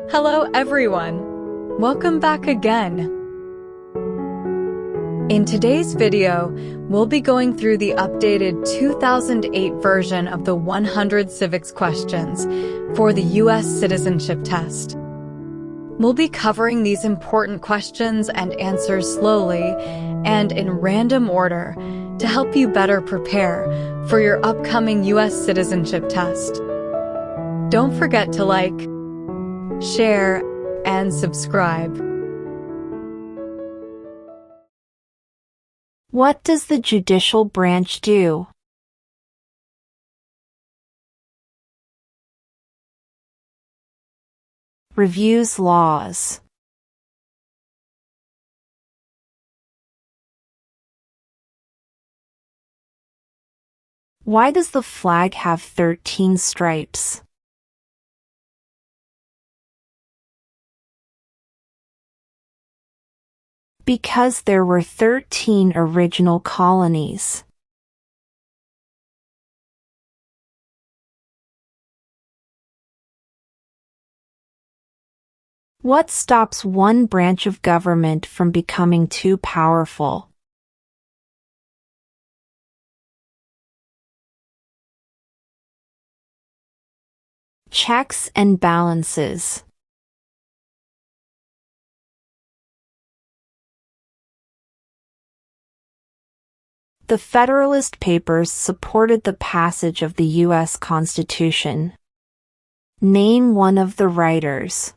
Hello everyone! Welcome back again! In today's video, we'll be going through the updated 2008 version of the 100 civics questions for the U.S. Citizenship Test. We'll be covering these important questions and answers slowly and in random order to help you better prepare for your upcoming U.S. Citizenship Test. Don't forget to like, share, and subscribe. What does the judicial branch do? Reviews laws. Why does the flag have 13 stripes? Because there were 13 original colonies. What stops one branch of government from becoming too powerful? Checks and balances. The Federalist Papers supported the passage of the U.S. Constitution. Name one of the writers.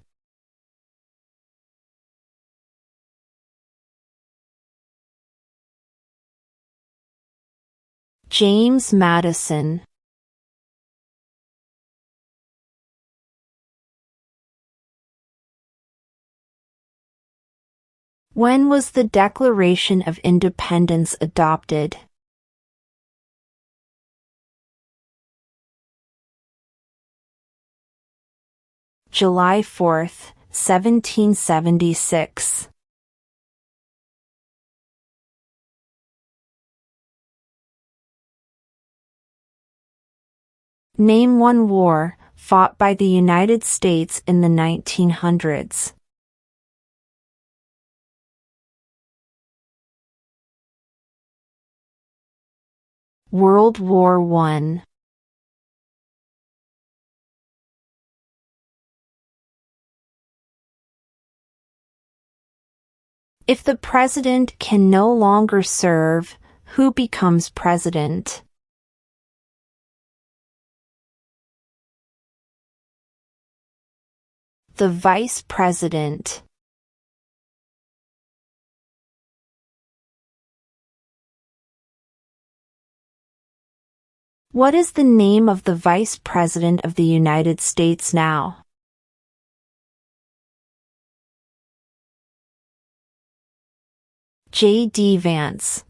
James Madison. When was the Declaration of Independence adopted? July 4, 1776. Name one war fought by the United States in the 1900s. World War I. If the president can no longer serve, who becomes president? The vice president. What is the name of the Vice President of the United States now? J.D. Vance.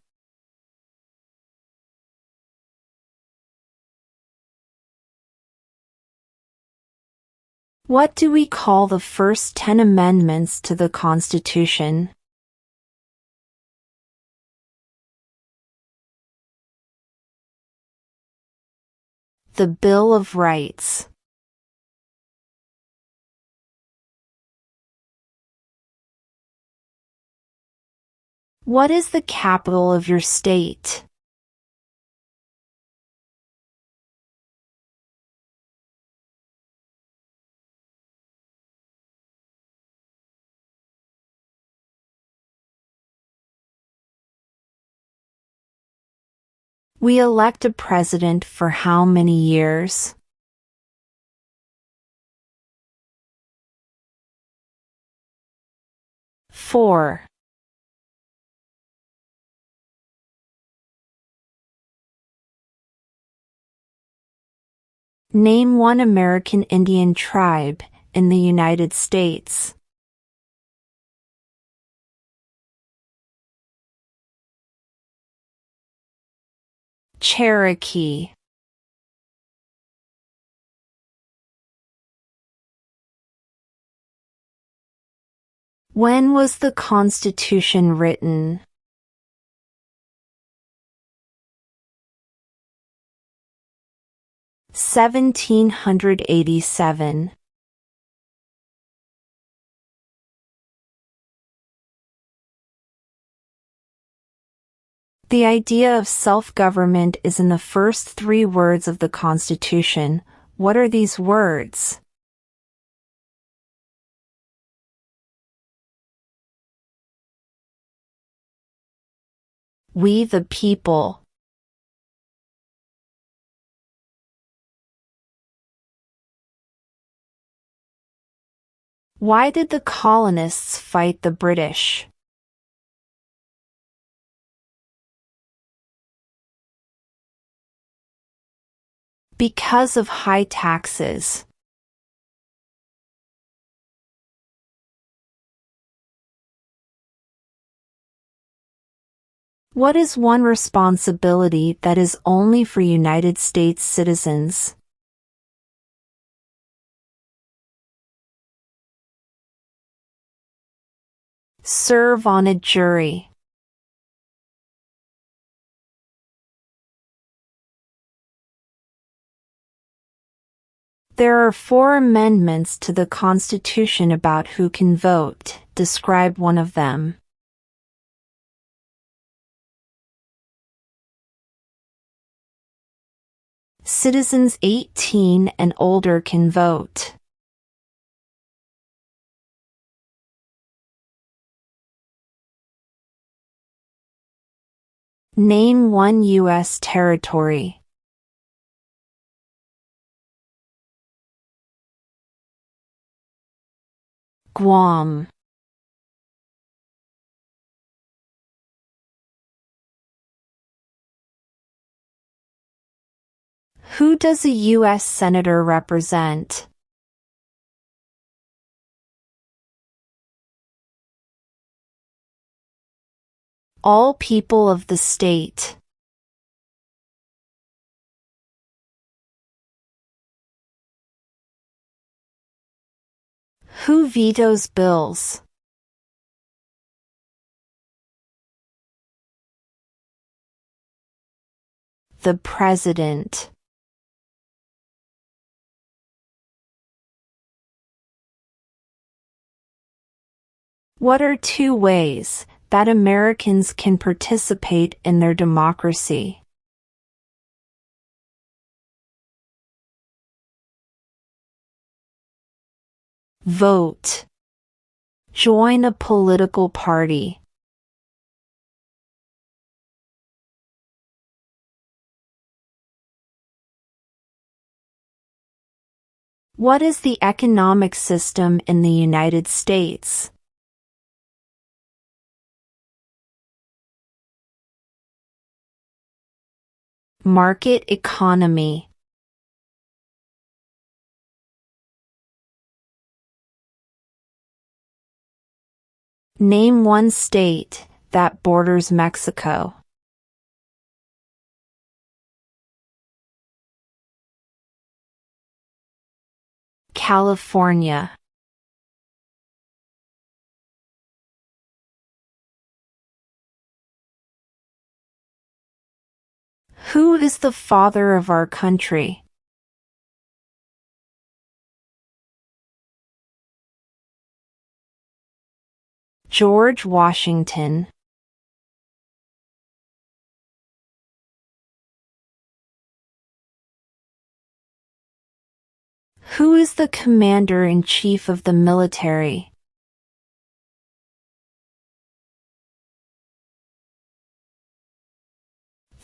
What do we call the first 10 amendments to the Constitution? The Bill of Rights. What is the capital of your state? We elect a president for how many years? Four. Name one American Indian tribe in the United States. Cherokee. When was the Constitution written? 1787. The idea of self-government is in the first 3 words of the Constitution. What are these words? We the people. Why did the colonists fight the British? Because of high taxes. What is one responsibility that is only for United States citizens? Serve on a jury. There are 4 amendments to the Constitution about who can vote. Describe one of them. Citizens 18 and older can vote. Name one U.S. territory. Guam. Who does a U.S. Senator represent? All people of the state. Who vetoes bills? The President. What are 2 ways that Americans can participate in their democracy? Vote. Join a political party. What is the economic system in the United States? Market economy. Name one state that borders Mexico. California. Who is the father of our country? George Washington. Who is the commander-in-chief of the military?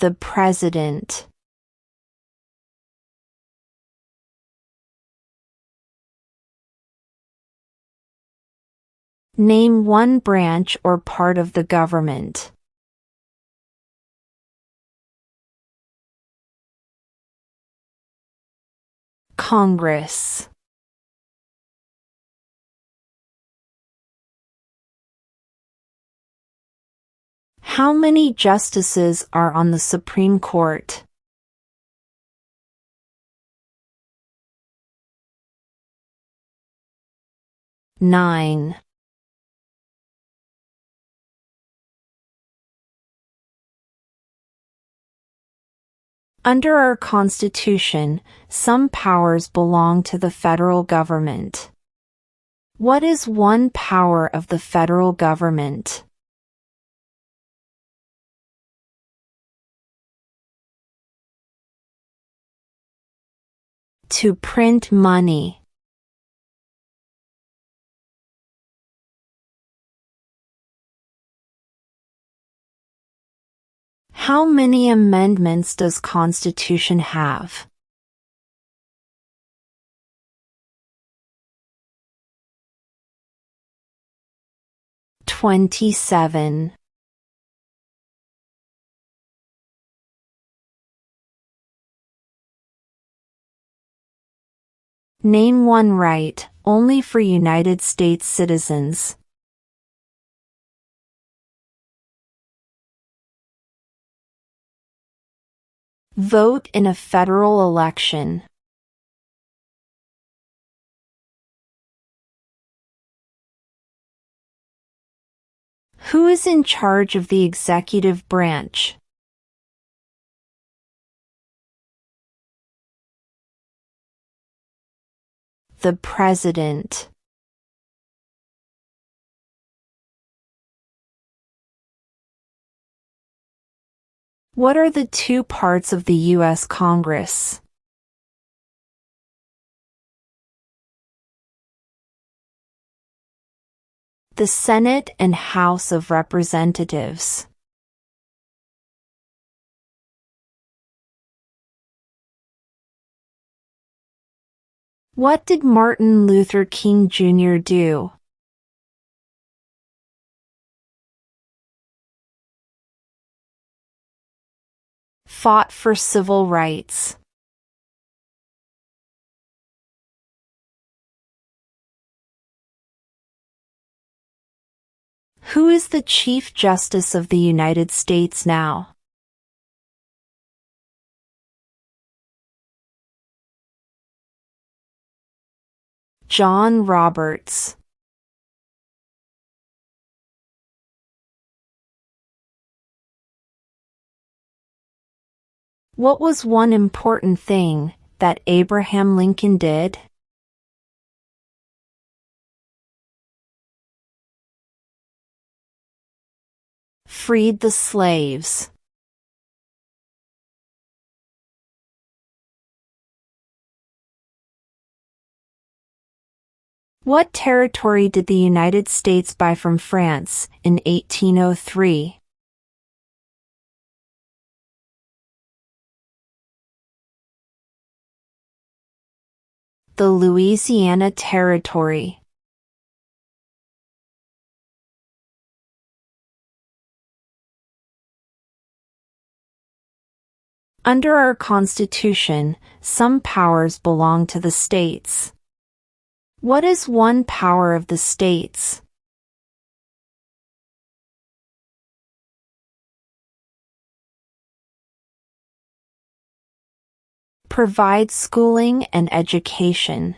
The President. Name one branch or part of the government. Congress. How many justices are on the Supreme Court? 9. Under our Constitution, some powers belong to the federal government. What is one power of the federal government? To print money. How many amendments does Constitution have? 27. Name one right, only for United States citizens. Vote in a federal election. Who is in charge of the executive branch? The President. What are the two parts of the U.S. Congress? The Senate and House of Representatives. What did Martin Luther King Jr. do? Fought for civil rights. Who is the Chief Justice of the United States now? John Roberts. What was one important thing that Abraham Lincoln did? Freed the slaves. What territory did the United States buy from France in 1803? The Louisiana Territory. Under our Constitution, some powers belong to the states. What is one power of the states? Provide schooling and education.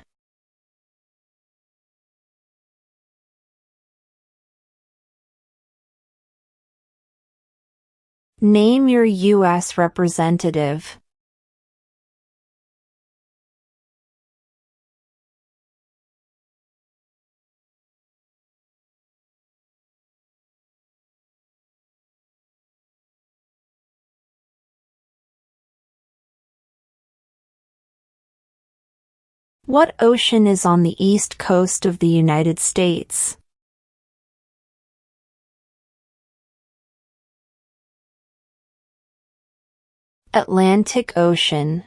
Name your U.S. representative. What ocean is on the east coast of the United States? Atlantic Ocean.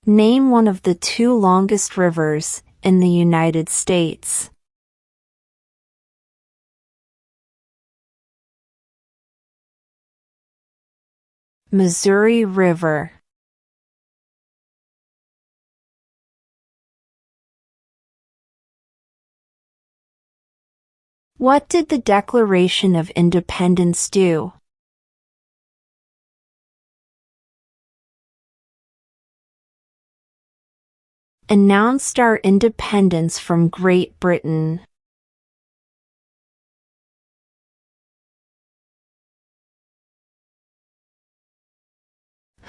Name one of the two longest rivers in the United States. Missouri River. What did the Declaration of Independence do? Announced our independence from Great Britain.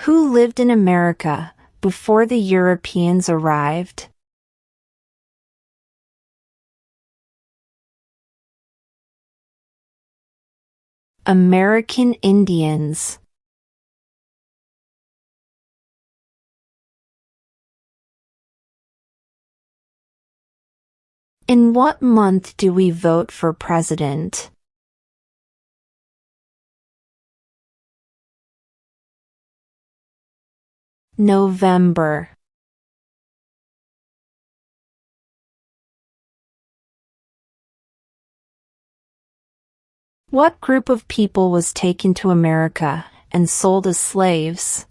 Who lived in America before the Europeans arrived? American Indians. In what month do we vote for president? November. What group of people was taken to America and sold as slaves?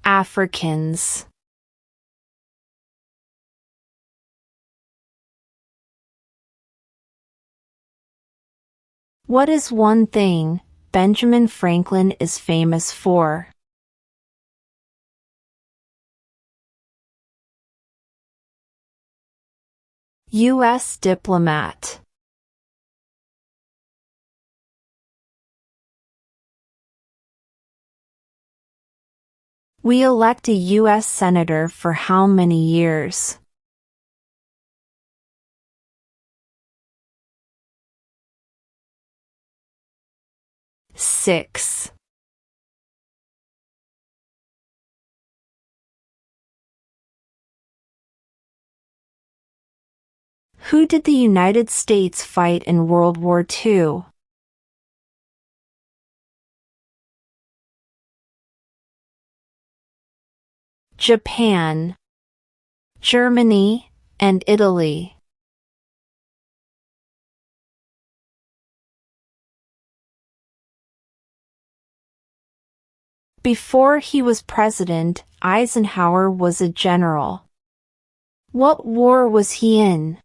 Africans. What is one thing Benjamin Franklin is famous for? U.S. diplomat. We elect a U.S. Senator for how many years? Six. Who did the United States fight in World War II? Japan, Germany, and Italy. Before he was president, Eisenhower was a general. What war was he in?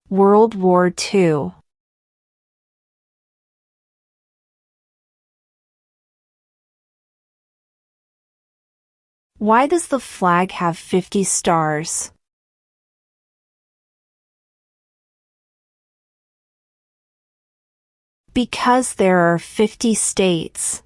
World War II. Why does the flag have 50 stars? Because there are 50 states.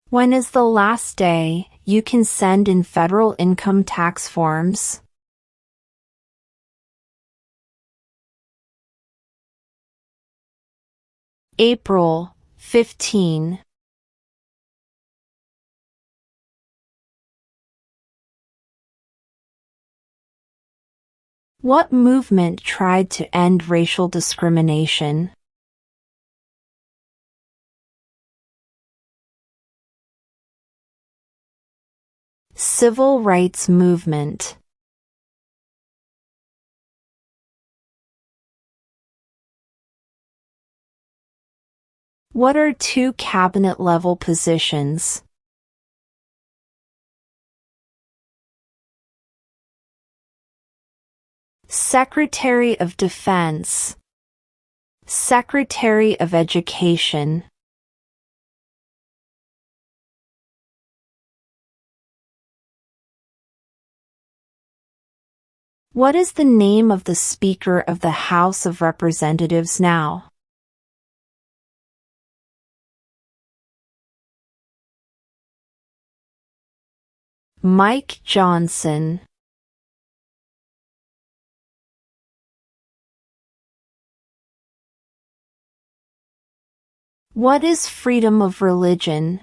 When is the last day you can send in federal income tax forms? April 15. What movement tried to end racial discrimination? Civil rights movement. What are two cabinet-level positions? Secretary of Defense. Secretary of Education. What is the name of the Speaker of the House of Representatives now? Mike Johnson. What is freedom of religion?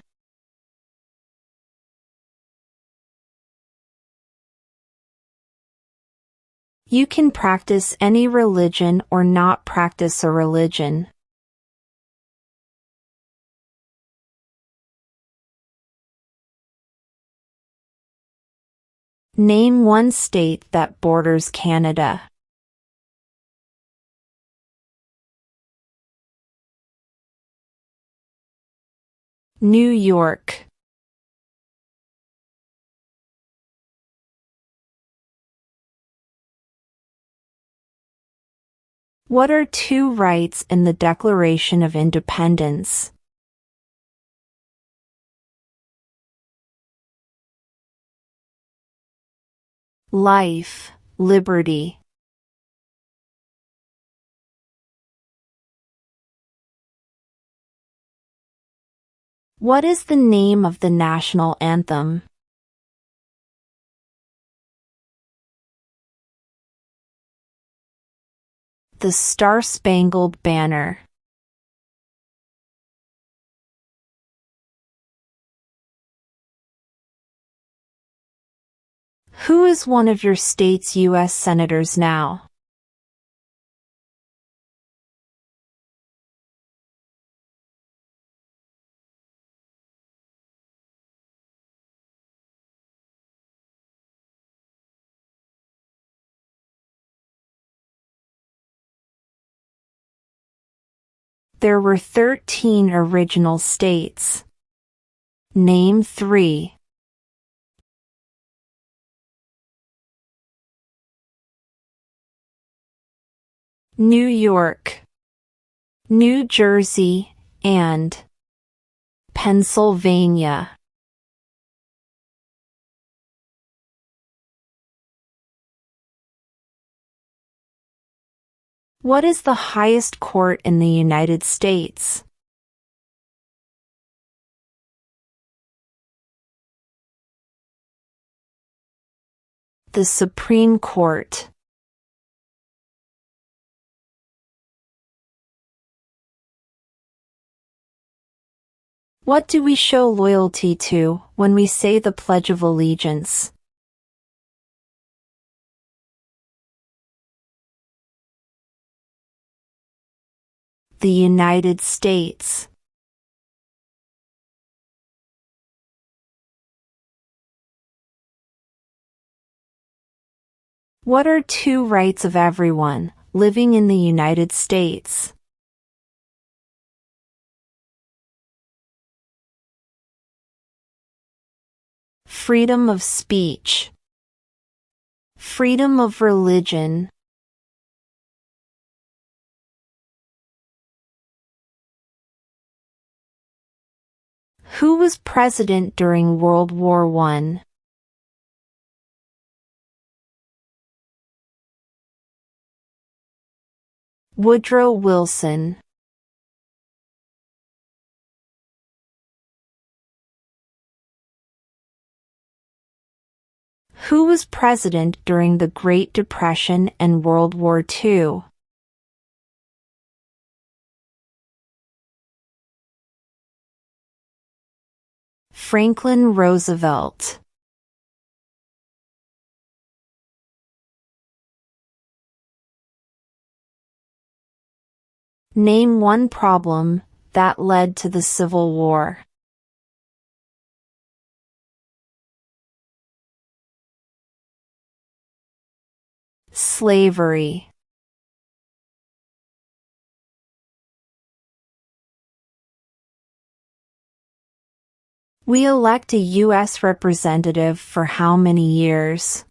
You can practice any religion or not practice a religion. Name one state that borders Canada. New York. What are two rights in the Declaration of Independence? Life, liberty. What is the name of the national anthem? The Star-Spangled Banner. Who is one of your state's U.S. senators now? There were 13 original states. Name 3. New York, New Jersey, and Pennsylvania. What is the highest court in the United States? The Supreme Court. What do we show loyalty to when we say the Pledge of Allegiance? The United States. What are 2 rights of everyone living in the United States? Freedom of speech. Freedom of religion. Who was president during World War I? Woodrow Wilson. Who was president during the Great Depression and World War II? Franklin Roosevelt. Name 1 problem that led to the Civil War. Slavery. We elect a U.S. representative for how many years?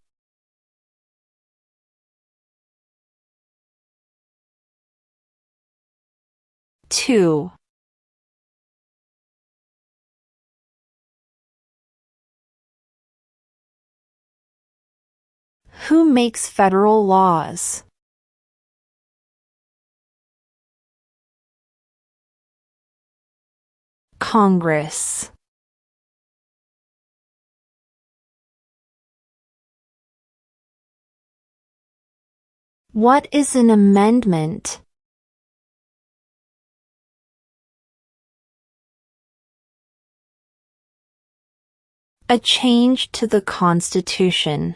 2. Who makes federal laws? Congress. What is an amendment? A change to the Constitution.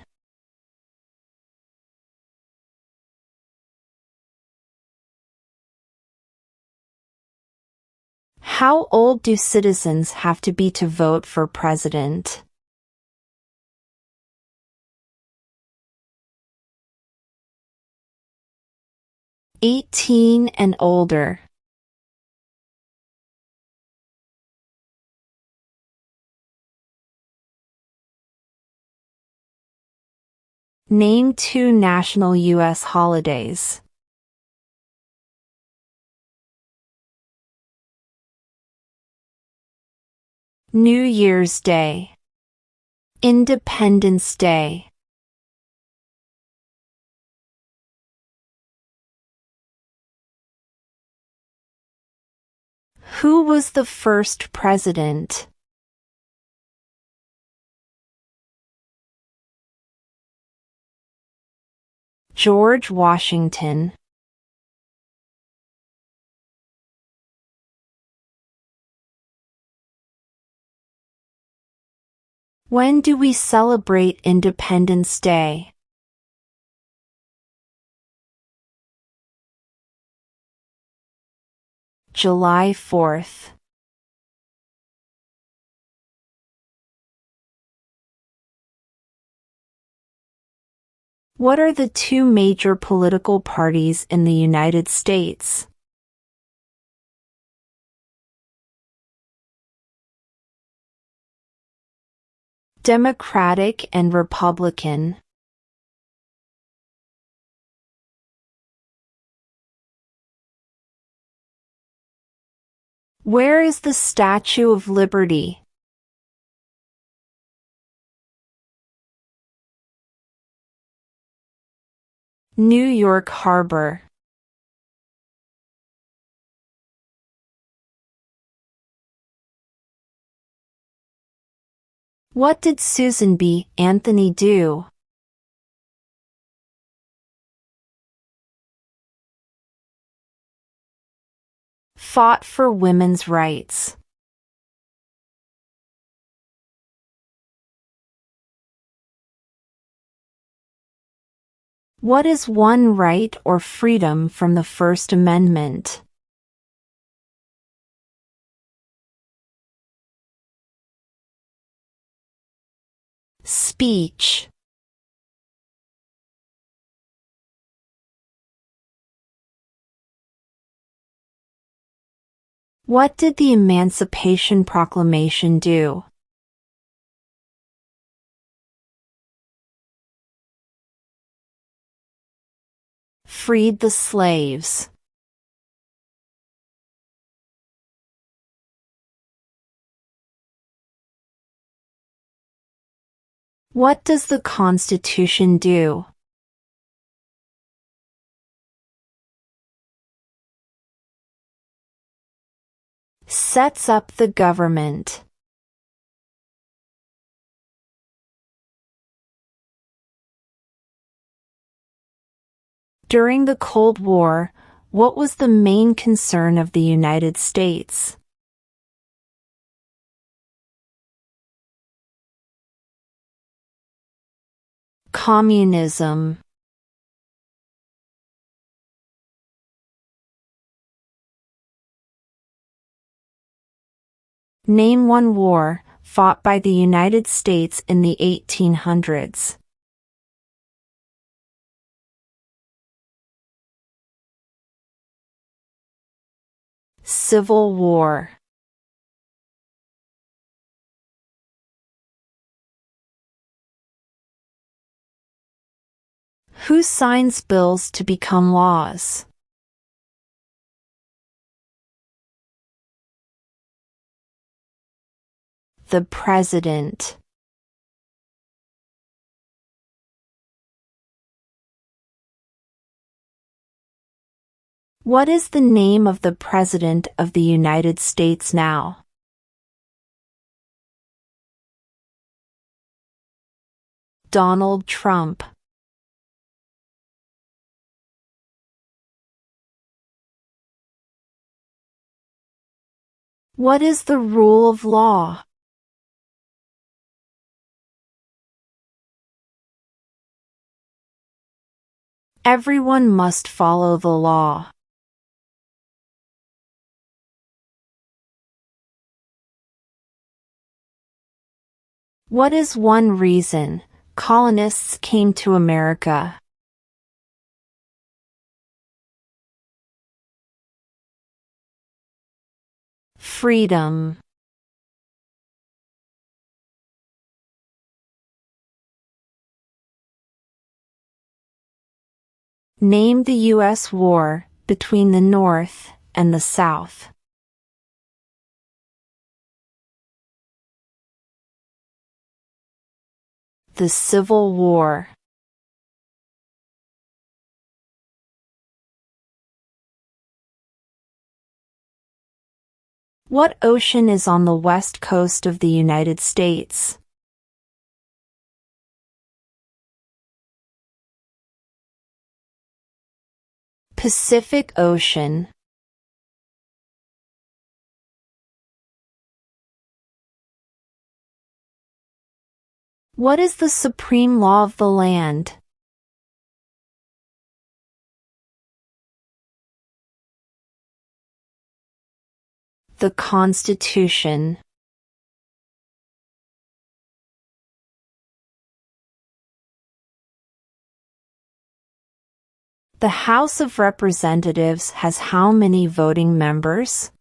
How old do citizens have to be to vote for president? 18 and older. Name 2 national U.S. holidays. New Year's Day. Independence Day. Who was the first president? George Washington. When do we celebrate Independence Day? July 4th. What are the two major political parties in the United States? Democratic and Republican. Where is the Statue of Liberty? New York Harbor. What did Susan B. Anthony do? Fought for women's rights. What is one right or freedom from the First Amendment? Speech. What did the Emancipation Proclamation do? Freed the slaves. What does the Constitution do? Sets up the government. During the Cold War, what was the main concern of the United States? Communism. Name one war fought by the United States in the 1800s. Civil War. Who signs bills to become laws? The President. What is the name of the President of the United States now? Donald Trump. What is the rule of law? Everyone must follow the law. What is one reason colonists came to America? Freedom. Name the U.S. war between the North and the South. The Civil War. What ocean is on the west coast of the United States? Pacific Ocean. What is the supreme law of the land? The Constitution. The House of Representatives has how many voting members?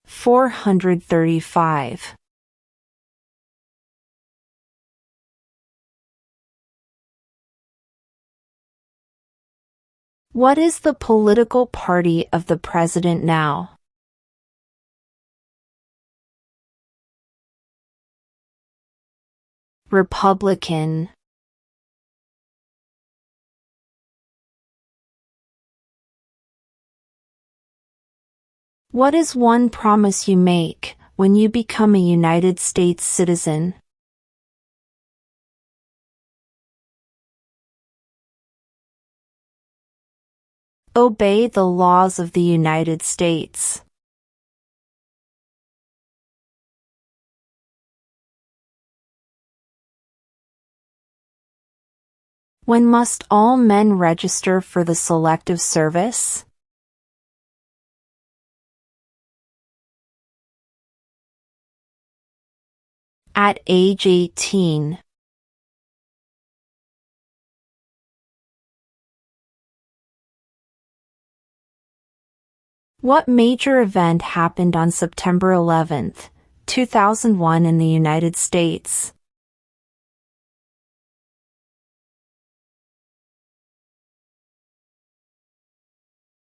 $435. What is the political party of the president now? Republican. What is one promise you make when you become a United States citizen? Obey the laws of the United States. When must all men register for the Selective Service? At age 18. What major event happened on September 11, 2001 in the United States?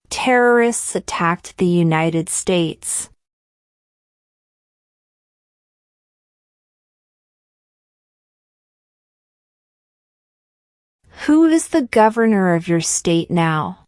Terrorists attacked the United States. Who is the governor of your state now?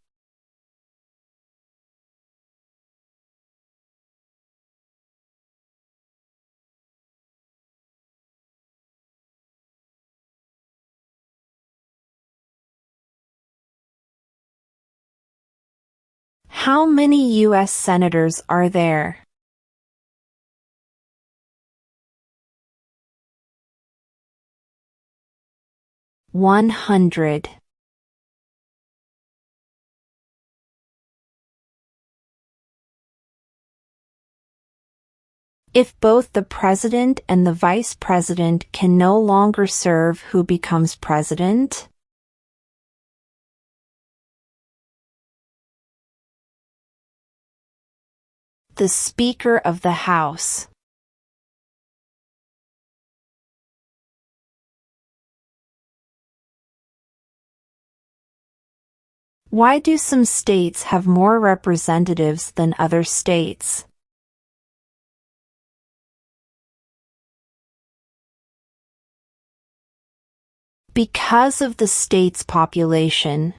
How many U.S. senators are there? $100. If both the president and the vice president can no longer serve, who becomes president? The Speaker of the House. Why do some states have more representatives than other states? Because of the state's population.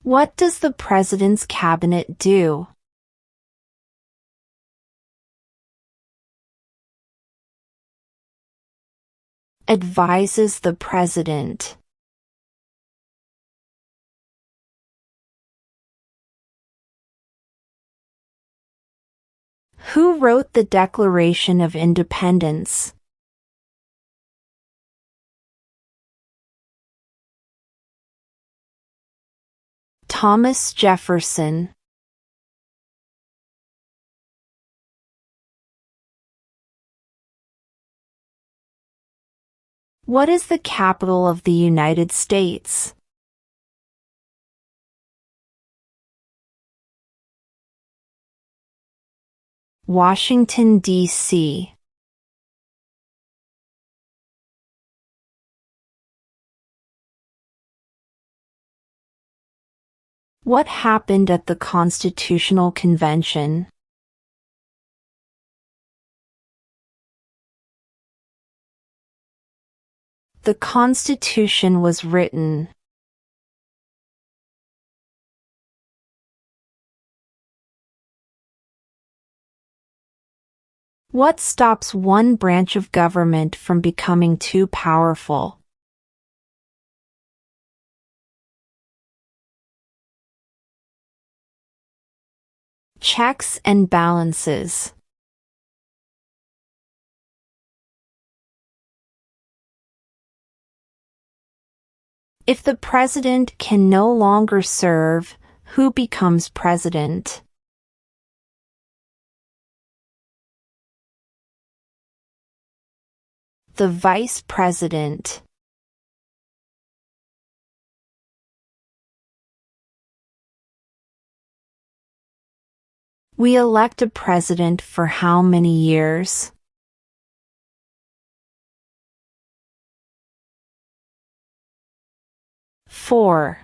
What does the President's Cabinet do? Advises the President. Who wrote the Declaration of Independence? Thomas Jefferson. What is the capital of the United States? Washington, D.C. What happened at the Constitutional Convention? The Constitution was written. What stops one branch of government from becoming too powerful? Checks and balances. If the president can no longer serve, who becomes president? The vice president. We elect a president for how many years? 4.